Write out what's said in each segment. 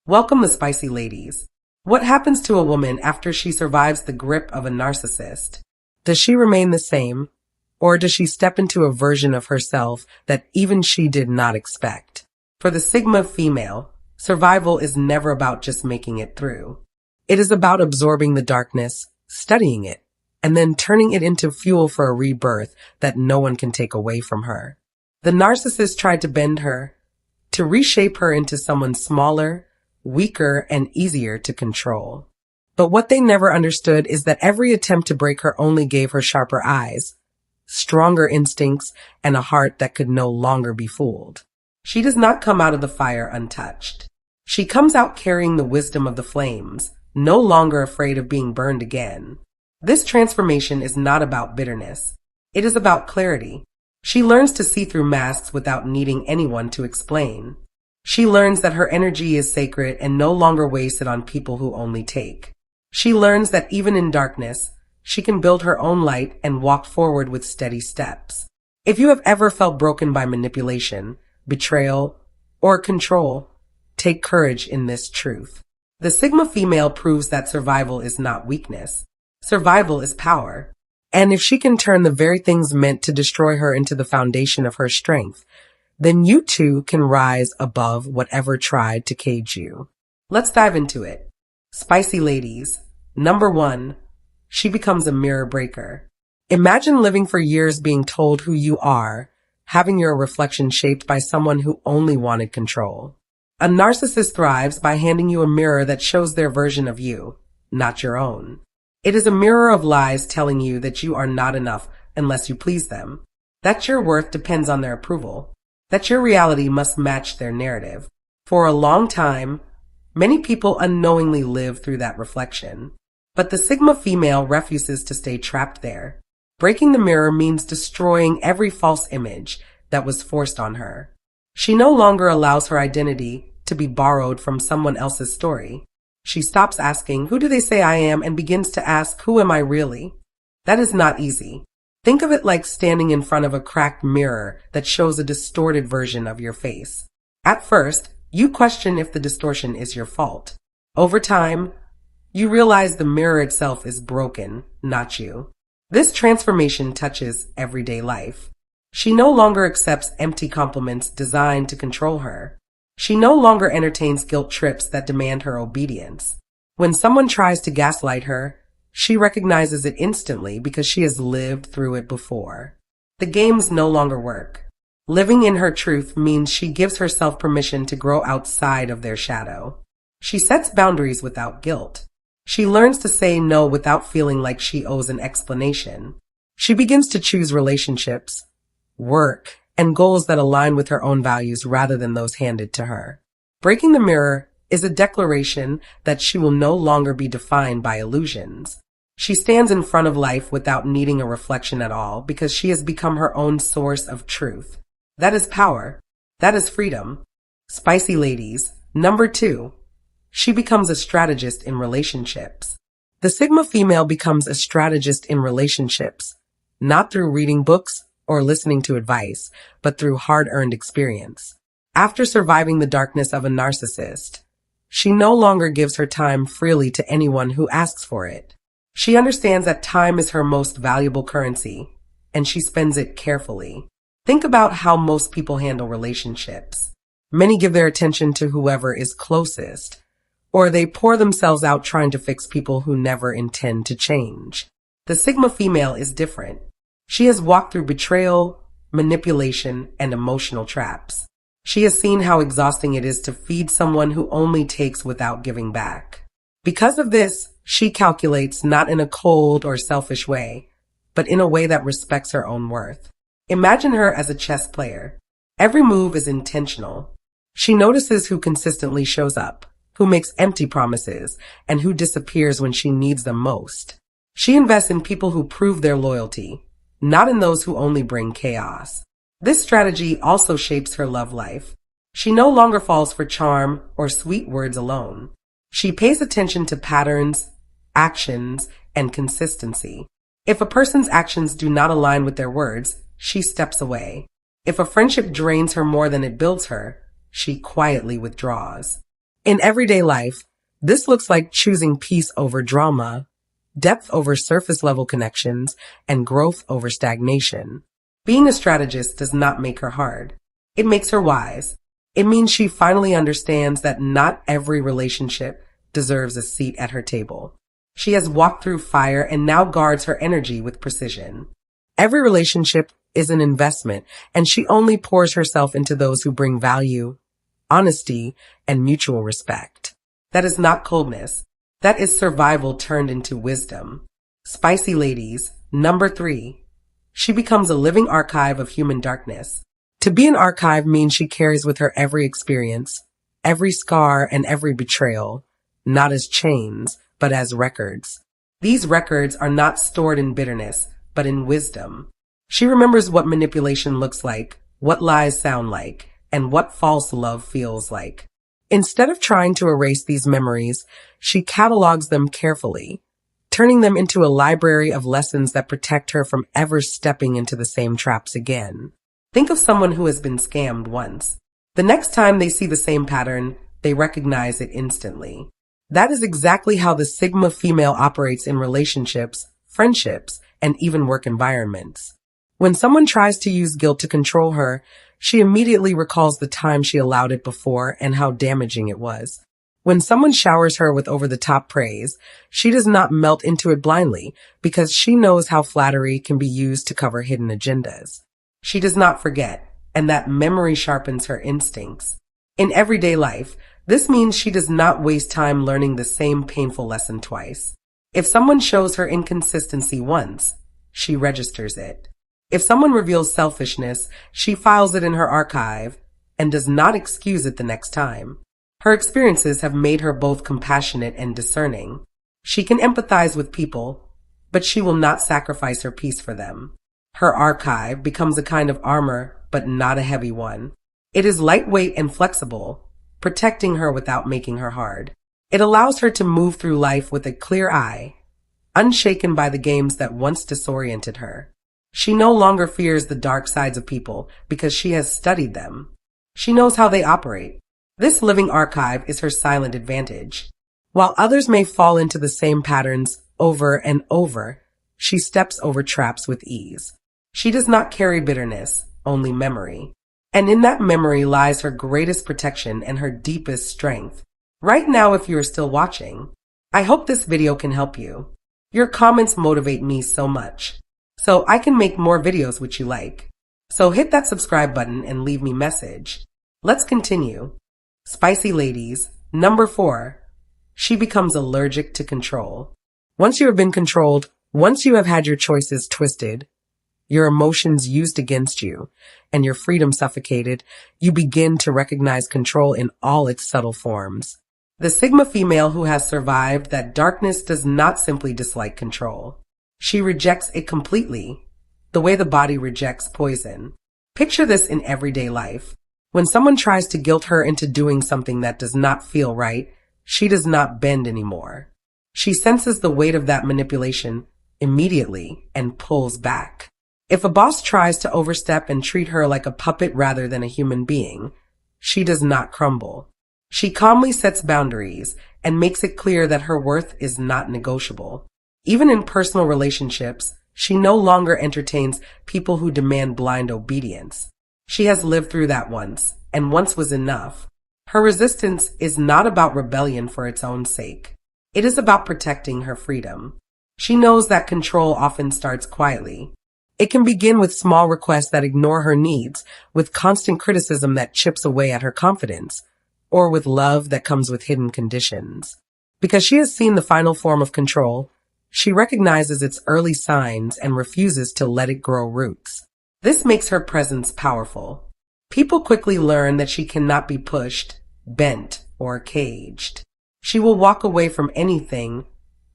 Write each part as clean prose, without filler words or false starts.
Welcome the spicy ladies. What happens to a woman after she survives the grip of a narcissist? Does she remain the same, or does she step into a version of herself that even she did not expect? For the Sigma female, survival is never about just making it through. It is about absorbing the darkness, studying it, and then turning it into fuel for a rebirth that no one can take away from her. The narcissist tried to bend her, to reshape her into someone smaller, weaker, and easier to control. But what they never understood is that every attempt to break her only gave her sharper eyes, stronger instincts, and a heart that could no longer be fooled. She does not come out of the fire untouched. She comes out carrying the wisdom of the flames, no longer afraid of being burned again. This transformation is not about bitterness. It is about clarity. She learns to see through masks without needing anyone to explain. She learns that her energy is sacred and no longer wasted on people who only take. She learns that even in darkness, she can build her own light and walk forward with steady steps. If you have ever felt broken by manipulation, betrayal, or control, take courage in this truth. The Sigma female proves that survival is not weakness. Survival is power. And if she can turn the very things meant to destroy her into the foundation of her strength, then you too can rise above whatever tried to cage you. Let's dive into it. Spicy ladies. Number 1, she becomes a mirror breaker. Imagine living for years being told who you are, having your reflection shaped by someone who only wanted control. A narcissist thrives by handing you a mirror that shows their version of you, not your own. It is a mirror of lies telling you that you are not enough unless you please them, that your worth depends on their approval, that your reality must match their narrative. For a long time, many people unknowingly live through that reflection. But the Sigma female refuses to stay trapped there. Breaking the mirror means destroying every false image that was forced on her. She no longer allows her identity to be borrowed from someone else's story. She stops asking, "Who do they say I am?" and begins to ask, "Who am I really?" That is not easy. Think of it like standing in front of a cracked mirror that shows a distorted version of your face. At first, you question if the distortion is your fault. Over time, you realize the mirror itself is broken, not you. This transformation touches everyday life. She no longer accepts empty compliments designed to control her. She no longer entertains guilt trips that demand her obedience. When someone tries to gaslight her, she recognizes it instantly because she has lived through it before. The games no longer work. Living in her truth means she gives herself permission to grow outside of their shadow. She sets boundaries without guilt. She learns to say no without feeling like she owes an explanation. She begins to choose relationships, work, and goals that align with her own values rather than those handed to her. Breaking the mirror is a declaration that she will no longer be defined by illusions. She stands in front of life without needing a reflection at all because she has become her own source of truth. That is power. That is freedom. Spicy ladies. Number 2. She becomes a strategist in relationships. The Sigma female becomes a strategist in relationships, not through reading books or listening to advice, but through hard-earned experience. After surviving the darkness of a narcissist, she no longer gives her time freely to anyone who asks for it. She understands that time is her most valuable currency, and she spends it carefully. Think about how most people handle relationships. Many give their attention to whoever is closest, or they pour themselves out trying to fix people who never intend to change. The Sigma female is different. She has walked through betrayal, manipulation, and emotional traps. She has seen how exhausting it is to feed someone who only takes without giving back. Because of this, she calculates not in a cold or selfish way, but in a way that respects her own worth. Imagine her as a chess player. Every move is intentional. She notices who consistently shows up, who makes empty promises, and who disappears when she needs them most. She invests in people who prove their loyalty, not in those who only bring chaos. This strategy also shapes her love life. She no longer falls for charm or sweet words alone. She pays attention to patterns, actions, and consistency. If a person's actions do not align with their words, she steps away. If a friendship drains her more than it builds her, she quietly withdraws. In everyday life, this looks like choosing peace over drama, depth over surface level connections, and growth over stagnation. Being a strategist does not make her hard. It makes her wise. It means she finally understands that not every relationship deserves a seat at her table. She has walked through fire and now guards her energy with precision. Every relationship is an investment, and she only pours herself into those who bring value, honesty, and mutual respect. That is not coldness. That is survival turned into wisdom. Spicy ladies, number 3. She becomes a living archive of human darkness. To be an archive means she carries with her every experience, every scar, and every betrayal, not as chains, but as records. These records are not stored in bitterness, but in wisdom. She remembers what manipulation looks like, what lies sound like, and what false love feels like. Instead of trying to erase these memories, she catalogs them carefully, turning them into a library of lessons that protect her from ever stepping into the same traps again. Think of someone who has been scammed once. The next time they see the same pattern, they recognize it instantly. That is exactly how the Sigma female operates in relationships, friendships, and even work environments. When someone tries to use guilt to control her, she immediately recalls the time she allowed it before and how damaging it was. When someone showers her with over-the-top praise, she does not melt into it blindly because she knows how flattery can be used to cover hidden agendas. She does not forget, and that memory sharpens her instincts. In everyday life, this means she does not waste time learning the same painful lesson twice. If someone shows her inconsistency once, she registers it. If someone reveals selfishness, she files it in her archive and does not excuse it the next time. Her experiences have made her both compassionate and discerning. She can empathize with people, but she will not sacrifice her peace for them. Her archive becomes a kind of armor, but not a heavy one. It is lightweight and flexible, protecting her without making her hard. It allows her to move through life with a clear eye, unshaken by the games that once disoriented her. She no longer fears the dark sides of people because she has studied them. She knows how they operate. This living archive is her silent advantage. While others may fall into the same patterns over and over, she steps over traps with ease. She does not carry bitterness, only memory. And in that memory lies her greatest protection and her deepest strength. Right now, if you are still watching, I hope this video can help you. Your comments motivate me so much, so I can make more videos which you like. So hit that subscribe button and leave me a message. Let's continue. Spicy ladies, number 4. She becomes allergic to control. Once you have been controlled, once you have had your choices twisted, your emotions used against you, and your freedom suffocated, you begin to recognize control in all its subtle forms. The Sigma female who has survived that darkness does not simply dislike control. She rejects it completely, the way the body rejects poison. Picture this in everyday life. When someone tries to guilt her into doing something that does not feel right, she does not bend anymore. She senses the weight of that manipulation immediately and pulls back. If a boss tries to overstep and treat her like a puppet rather than a human being, she does not crumble. She calmly sets boundaries and makes it clear that her worth is not negotiable. Even in personal relationships, she no longer entertains people who demand blind obedience. She has lived through that once, and once was enough. Her resistance is not about rebellion for its own sake. It is about protecting her freedom. She knows that control often starts quietly. It can begin with small requests that ignore her needs, with constant criticism that chips away at her confidence, or with love that comes with hidden conditions. Because she has seen the final form of control, she recognizes its early signs and refuses to let it grow roots. This makes her presence powerful. People quickly learn that she cannot be pushed, bent, or caged. She will walk away from anything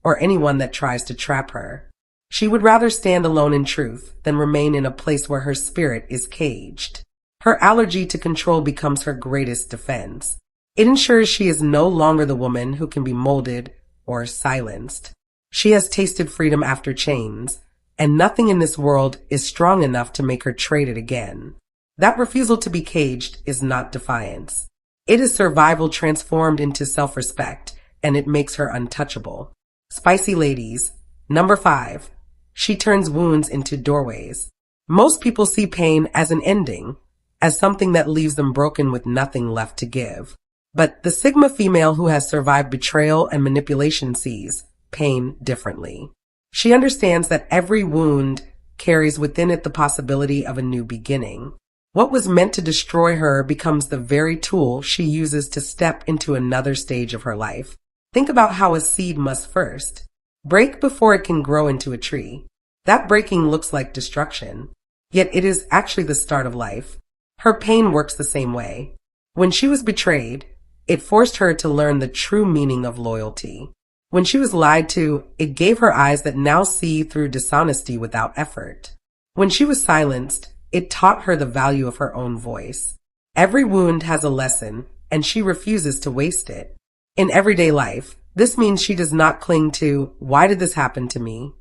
or anyone that tries to trap her. She would rather stand alone in truth than remain in a place where her spirit is caged. Her allergy to control becomes her greatest defense. It ensures she is no longer the woman who can be molded or silenced. She has tasted freedom after chains, and nothing in this world is strong enough to make her trade it again. That refusal to be caged is not defiance. It is survival transformed into self-respect, and it makes her untouchable. Spicy ladies. Number 5. She turns wounds into doorways. Most people see pain as an ending, as something that leaves them broken with nothing left to give. But the Sigma female who has survived betrayal and manipulation sees pain differently. She understands that every wound carries within it the possibility of a new beginning. What was meant to destroy her becomes the very tool she uses to step into another stage of her life. Think about how a seed must first break before it can grow into a tree. That breaking looks like destruction, yet it is actually the start of life. Her pain works the same way. When she was betrayed, it forced her to learn the true meaning of loyalty. When she was lied to, it gave her eyes that now see through dishonesty without effort. When she was silenced, it taught her the value of her own voice. Every wound has a lesson, and she refuses to waste it. In everyday life, this means she does not cling to, "Why did this happen to me?"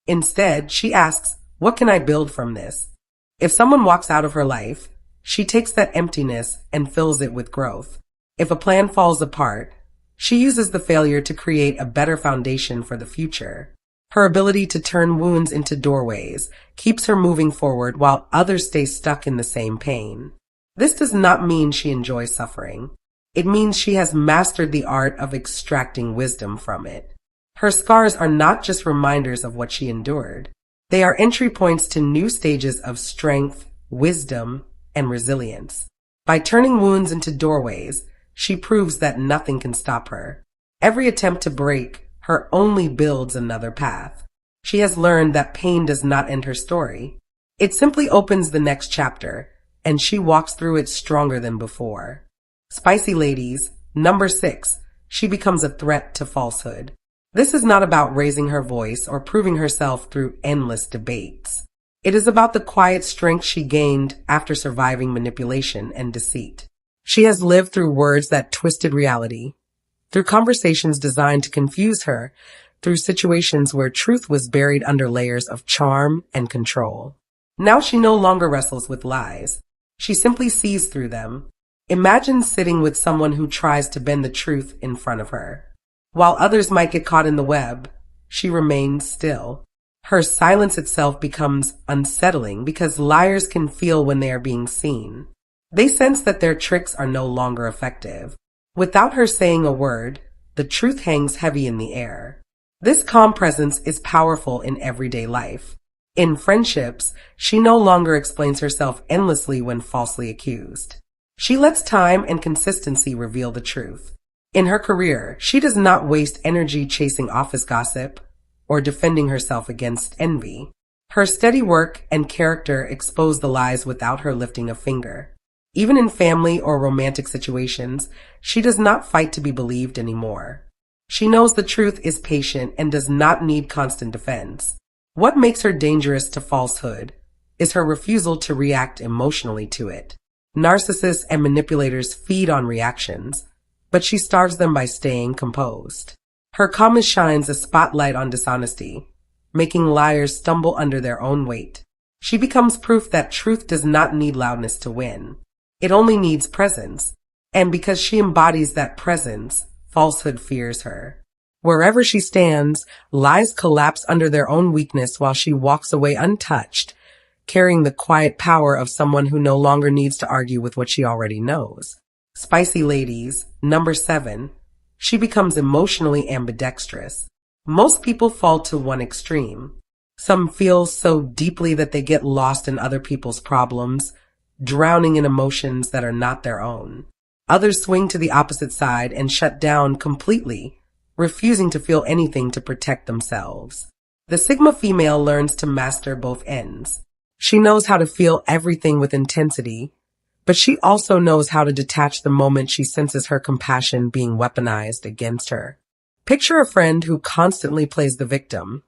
Instead, she asks, "What can I build from this?" If someone walks out of her life, she takes that emptiness and fills it with growth. If a plan falls apart, she uses the failure to create a better foundation for the future. Her ability to turn wounds into doorways keeps her moving forward while others stay stuck in the same pain. This does not mean she enjoys suffering. It means she has mastered the art of extracting wisdom from it. Her scars are not just reminders of what she endured. They are entry points to new stages of strength, wisdom, and resilience. By turning wounds into doorways, she proves that nothing can stop her. Every attempt to break her only builds another path. She has learned that pain does not end her story. It simply opens the next chapter, and she walks through it stronger than before. Spicy ladies. Number 6. She becomes a threat to falsehood. This is not about raising her voice or proving herself through endless debates. It is about the quiet strength she gained after surviving manipulation and deceit. She has lived through words that twisted reality, through conversations designed to confuse her, through situations where truth was buried under layers of charm and control. Now she no longer wrestles with lies. She simply sees through them. Imagine sitting with someone who tries to bend the truth in front of her. While others might get caught in the web, she remains still. Her silence itself becomes unsettling because liars can feel when they are being seen. They sense that their tricks are no longer effective. Without her saying a word, the truth hangs heavy in the air. This calm presence is powerful in everyday life. In friendships, she no longer explains herself endlessly when falsely accused. She lets time and consistency reveal the truth. In her career, she does not waste energy chasing office gossip or defending herself against envy. Her steady work and character expose the lies without her lifting a finger. Even in family or romantic situations, she does not fight to be believed anymore. She knows the truth is patient and does not need constant defense. What makes her dangerous to falsehood is her refusal to react emotionally to it. Narcissists and manipulators feed on reactions, but she starves them by staying composed. Her calmness shines a spotlight on dishonesty, making liars stumble under their own weight. She becomes proof that truth does not need loudness to win. It only needs presence. And because she embodies that presence, falsehood fears her. Wherever she stands, lies collapse under their own weakness while she walks away untouched, carrying the quiet power of someone who no longer needs to argue with what she already knows. Spicy ladies. Number 7. She becomes emotionally ambidextrous. Most people fall to one extreme. Some feel so deeply that they get lost in other people's problems, drowning in emotions that are not their own. Others swing to the opposite side and shut down completely, refusing to feel anything to protect themselves. The Sigma female learns to master both ends. She knows how to feel everything with intensity, but she also knows how to detach the moment she senses her compassion being weaponized against her. Picture a friend who constantly plays the victim,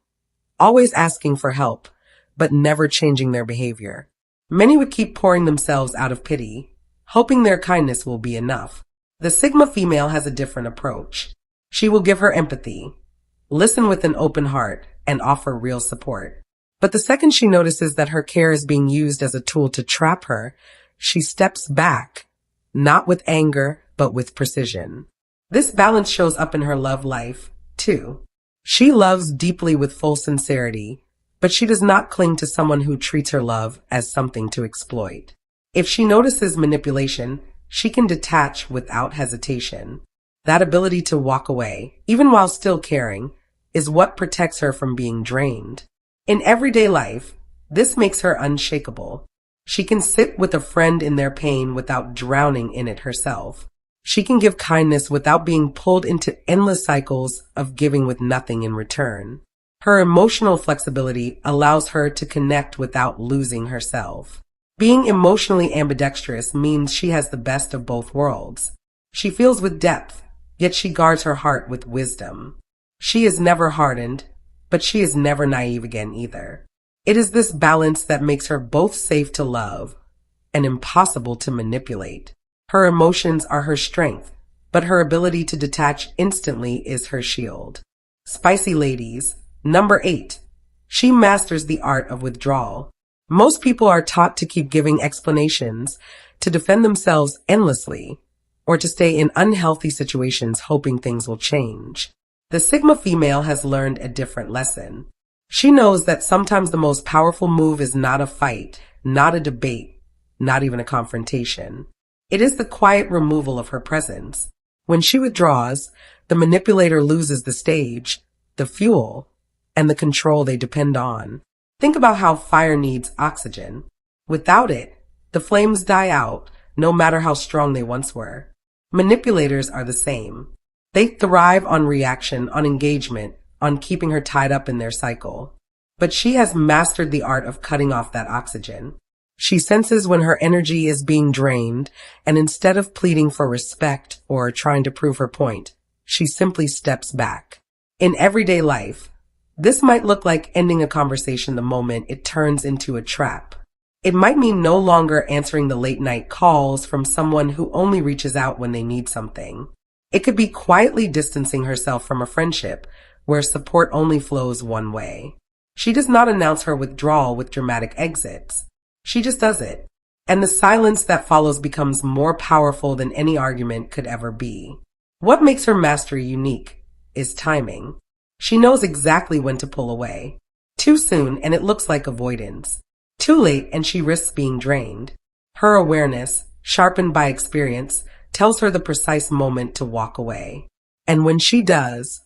always asking for help, but never changing their behavior. Many would keep pouring themselves out of pity, hoping their kindness will be enough. The Sigma female has a different approach. She will give her empathy, listen with an open heart, and offer real support. But the second she notices that her care is being used as a tool to trap her, she steps back, not with anger, but with precision. This balance shows up in her love life, too. She loves deeply with full sincerity, but she does not cling to someone who treats her love as something to exploit. If she notices manipulation, she can detach without hesitation. That ability to walk away, even while still caring, is what protects her from being drained. In everyday life, this makes her unshakable. She can sit with a friend in their pain without drowning in it herself. She can give kindness without being pulled into endless cycles of giving with nothing in return. Her emotional flexibility allows her to connect without losing herself. Being emotionally ambidextrous means she has the best of both worlds. She feels with depth, yet she guards her heart with wisdom. She is never hardened, but she is never naive again either. It is this balance that makes her both safe to love and impossible to manipulate. Her emotions are her strength, but her ability to detach instantly is her shield. Spicy ladies, number 8. She masters the art of withdrawal. Most people are taught to keep giving explanations, to defend themselves endlessly, or to stay in unhealthy situations hoping things will change. The Sigma female has learned a different lesson. She knows that sometimes the most powerful move is not a fight, not a debate, not even a confrontation. It is the quiet removal of her presence. When she withdraws, the manipulator loses the stage, the fuel, and the control they depend on. Think about how fire needs oxygen. Without it, the flames die out, no matter how strong they once were. Manipulators are the same. They thrive on reaction, on engagement, on keeping her tied up in their cycle. But she has mastered the art of cutting off that oxygen. She senses when her energy is being drained, and instead of pleading for respect or trying to prove her point, she simply steps back. In everyday life, this might look like ending a conversation the moment it turns into a trap. It might mean no longer answering the late-night calls from someone who only reaches out when they need something. It could be quietly distancing herself from a friendship where support only flows one way. She does not announce her withdrawal with dramatic exits. She just does it. And the silence that follows becomes more powerful than any argument could ever be. What makes her mastery unique is timing. She knows exactly when to pull away. Too soon and it looks like avoidance. Too late and she risks being drained. Her awareness, sharpened by experience, tells her the precise moment to walk away. And when she does,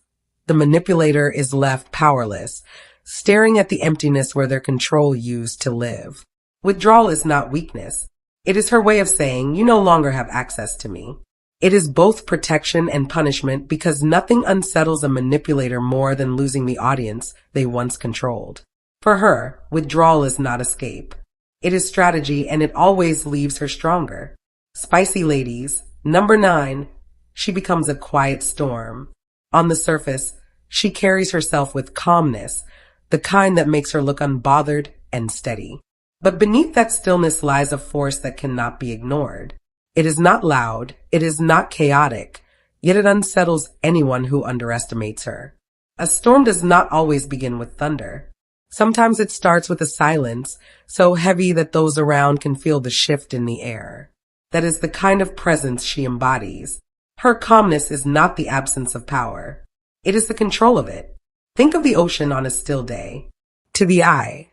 the manipulator is left powerless, staring at the emptiness where their control used to live. Withdrawal is not weakness. It is her way of saying, you no longer have access to me. It is both protection and punishment because nothing unsettles a manipulator more than losing the audience they once controlled. For her, withdrawal is not escape. It is strategy and it always leaves her stronger. Spicy ladies, number 9, she becomes a quiet storm. On the surface, she carries herself with calmness, the kind that makes her look unbothered and steady. But beneath that stillness lies a force that cannot be ignored. It is not loud, it is not chaotic, yet it unsettles anyone who underestimates her. A storm does not always begin with thunder. Sometimes it starts with a silence so heavy that those around can feel the shift in the air. That is the kind of presence she embodies. Her calmness is not the absence of power. It is the control of it. Think of the ocean on a still day. To the eye,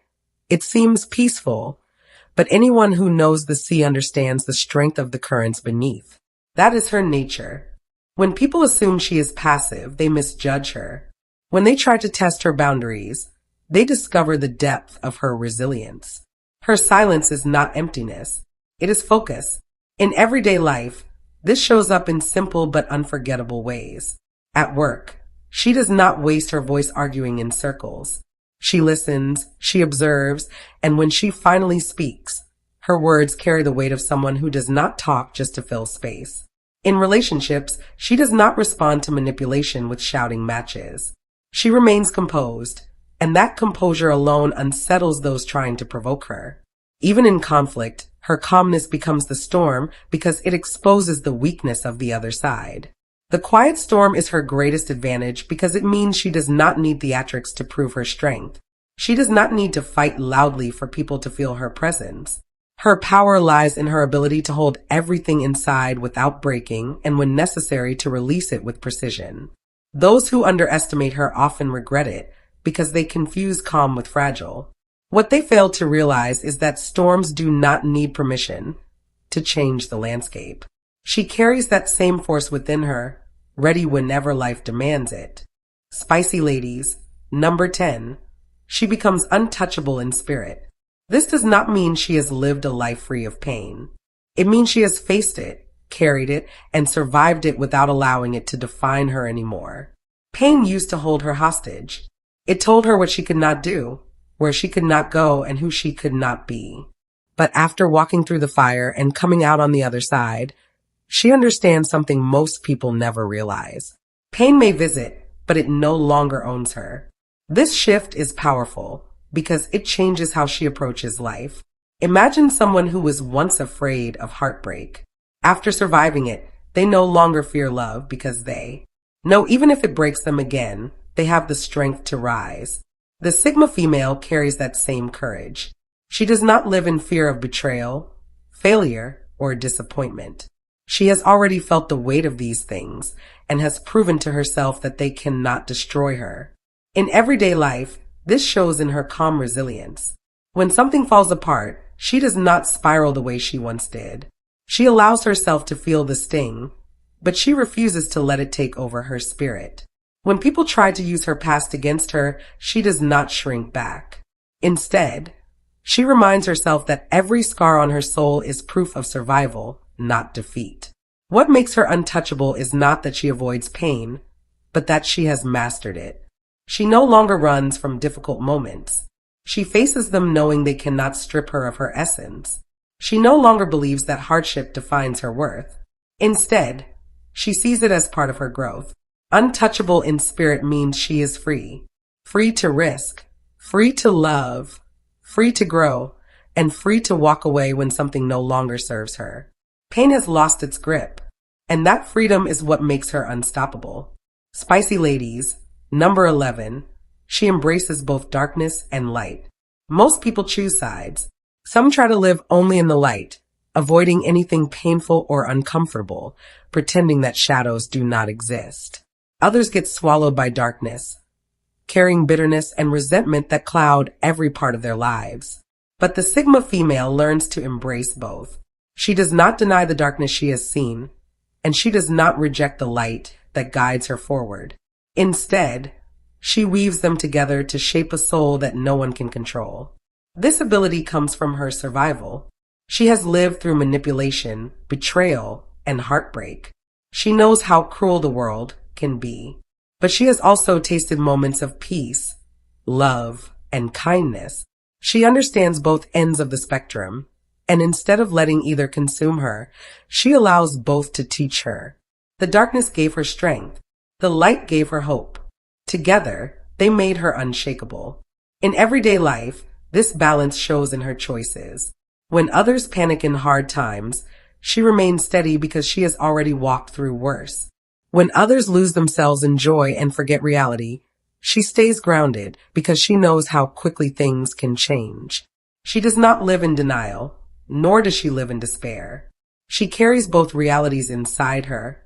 it seems peaceful, but anyone who knows the sea understands the strength of the currents beneath. That is her nature. When people assume she is passive, they misjudge her. When they try to test her boundaries, they discover the depth of her resilience. Her silence is not emptiness. It is focus. In everyday life, this shows up in simple but unforgettable ways. At work, she does not waste her voice arguing in circles. She listens, she observes, and when she finally speaks, her words carry the weight of someone who does not talk just to fill space. In relationships, she does not respond to manipulation with shouting matches. She remains composed, and that composure alone unsettles those trying to provoke her. Even in conflict, her calmness becomes the storm because it exposes the weakness of the other side. The quiet storm is her greatest advantage because it means she does not need theatrics to prove her strength. She does not need to fight loudly for people to feel her presence. Her power lies in her ability to hold everything inside without breaking and, when necessary, to release it with precision. Those who underestimate her often regret it because they confuse calm with fragile. What they fail to realize is that storms do not need permission to change the landscape. She carries that same force within her, ready whenever life demands it. Spicy ladies, number 10. She becomes untouchable in spirit. This does not mean she has lived a life free of pain. It means she has faced it, carried it, and survived it without allowing it to define her anymore. Pain used to hold her hostage. It told her what she could not do, where she could not go, and who she could not be. But after walking through the fire and coming out on the other side, she understands something most people never realize. Pain may visit, but it no longer owns her. This shift is powerful because it changes how she approaches life. Imagine someone who was once afraid of heartbreak. After surviving it, they no longer fear love because they know even if it breaks them again, they have the strength to rise. The Sigma female carries that same courage. She does not live in fear of betrayal, failure, or disappointment. She has already felt the weight of these things and has proven to herself that they cannot destroy her. In everyday life, this shows in her calm resilience. When something falls apart, she does not spiral the way she once did. She allows herself to feel the sting, but she refuses to let it take over her spirit. When people try to use her past against her, she does not shrink back. Instead, she reminds herself that every scar on her soul is proof of survival, not defeat. What makes her untouchable is not that she avoids pain, but that she has mastered it. She no longer runs from difficult moments. She faces them knowing they cannot strip her of her essence. She no longer believes that hardship defines her worth. Instead, she sees it as part of her growth. Untouchable in spirit means she is free. Free to risk, free to love, free to grow, and free to walk away when something no longer serves her. Pain has lost its grip, and that freedom is what makes her unstoppable. Spicy ladies, number 11. She embraces both darkness and light. Most people choose sides. Some try to live only in the light, avoiding anything painful or uncomfortable, pretending that shadows do not exist. Others get swallowed by darkness, carrying bitterness and resentment that cloud every part of their lives. But the Sigma female learns to embrace both. She does not deny the darkness she has seen, and she does not reject the light that guides her forward. Instead, she weaves them together to shape a soul that no one can control. This ability comes from her survival. She has lived through manipulation, betrayal, and heartbreak. She knows how cruel the world can be, but she has also tasted moments of peace, love, and kindness. She understands both ends of the spectrum, and instead of letting either consume her, she allows both to teach her. The darkness gave her strength. The light gave her hope. Together, they made her unshakable. In everyday life, this balance shows in her choices. When others panic in hard times, she remains steady because she has already walked through worse. When others lose themselves in joy and forget reality, she stays grounded because she knows how quickly things can change. She does not live in denial, nor does she live in despair. She carries both realities inside her,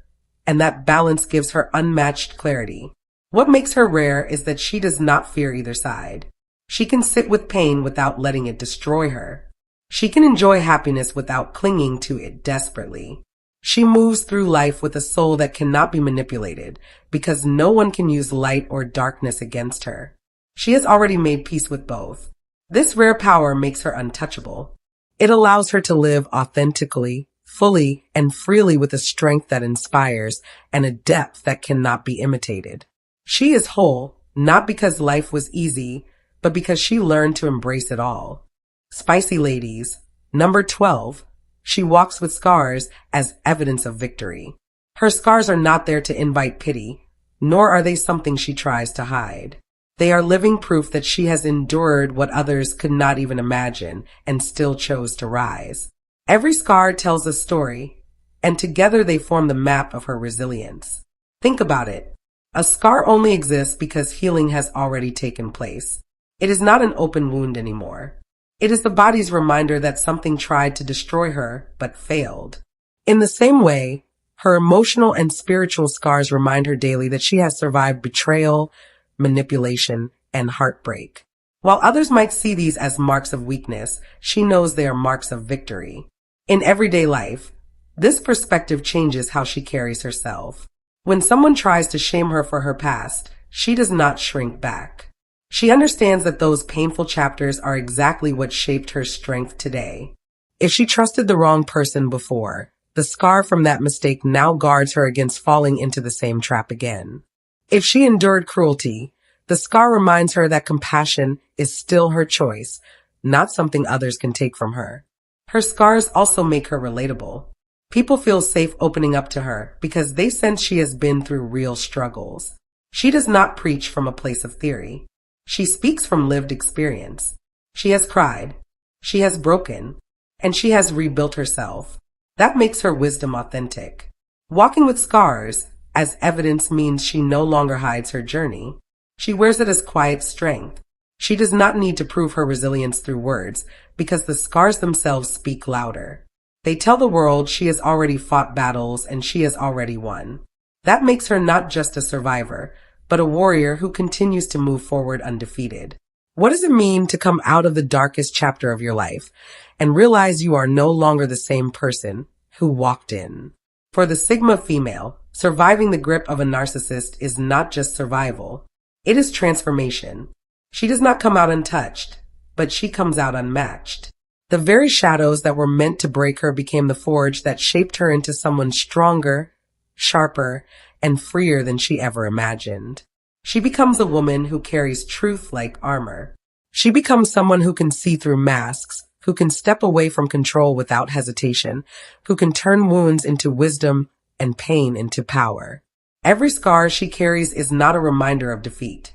and that balance gives her unmatched clarity. What makes her rare is that she does not fear either side. She can sit with pain without letting it destroy her. She can enjoy happiness without clinging to it desperately. She moves through life with a soul that cannot be manipulated because no one can use light or darkness against her. She has already made peace with both. This rare power makes her untouchable. It allows her to live authentically, fully, and freely with a strength that inspires and a depth that cannot be imitated. She is whole, not because life was easy, but because she learned to embrace it all. Spicy ladies, number 12. She walks with scars as evidence of victory. Her scars are not there to invite pity, nor are they something she tries to hide. They are living proof that she has endured what others could not even imagine and still chose to rise. Every scar tells a story, and together they form the map of her resilience. Think about it. A scar only exists because healing has already taken place. It is not an open wound anymore. It is the body's reminder that something tried to destroy her, but failed. In the same way, her emotional and spiritual scars remind her daily that she has survived betrayal, manipulation, and heartbreak. While others might see these as marks of weakness, she knows they are marks of victory. In everyday life, this perspective changes how she carries herself. When someone tries to shame her for her past, she does not shrink back. She understands that those painful chapters are exactly what shaped her strength today. If she trusted the wrong person before, the scar from that mistake now guards her against falling into the same trap again. If she endured cruelty, the scar reminds her that compassion is still her choice, not something others can take from her. Her scars also make her relatable. People feel safe opening up to her because they sense she has been through real struggles. She does not preach from a place of theory. She speaks from lived experience. She has cried. She has broken. And she has rebuilt herself. That makes her wisdom authentic. Walking with scars as evidence means she no longer hides her journey. She wears it as quiet strength. She does not need to prove her resilience through words because the scars themselves speak louder. They tell the world she has already fought battles and she has already won. That makes her not just a survivor, but a warrior who continues to move forward undefeated. What does it mean to come out of the darkest chapter of your life and realize you are no longer the same person who walked in? For the Sigma female, surviving the grip of a narcissist is not just survival. It is transformation. She does not come out untouched, but she comes out unmatched. The very shadows that were meant to break her became the forge that shaped her into someone stronger, sharper, and freer than she ever imagined. She becomes a woman who carries truth like armor. She becomes someone who can see through masks, who can step away from control without hesitation, who can turn wounds into wisdom and pain into power. Every scar she carries is not a reminder of defeat,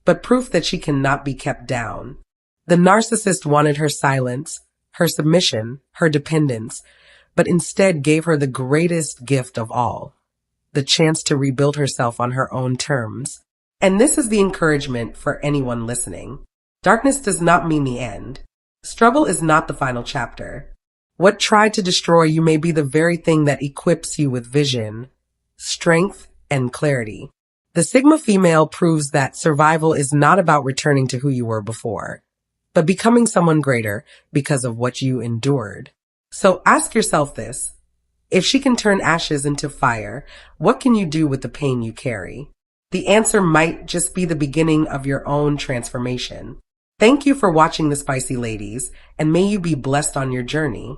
but proof that she cannot be kept down. The narcissist wanted her silence, her submission, her dependence, but instead gave her the greatest gift of all, the chance to rebuild herself on her own terms. And this is the encouragement for anyone listening. Darkness does not mean the end. Struggle is not the final chapter. What tried to destroy you may be the very thing that equips you with vision, strength, and clarity. The Sigma female proves that survival is not about returning to who you were before, but becoming someone greater because of what you endured. So ask yourself this. If she can turn ashes into fire, what can you do with the pain you carry? The answer might just be the beginning of your own transformation. Thank you for watching The Spicy Ladies, and may you be blessed on your journey.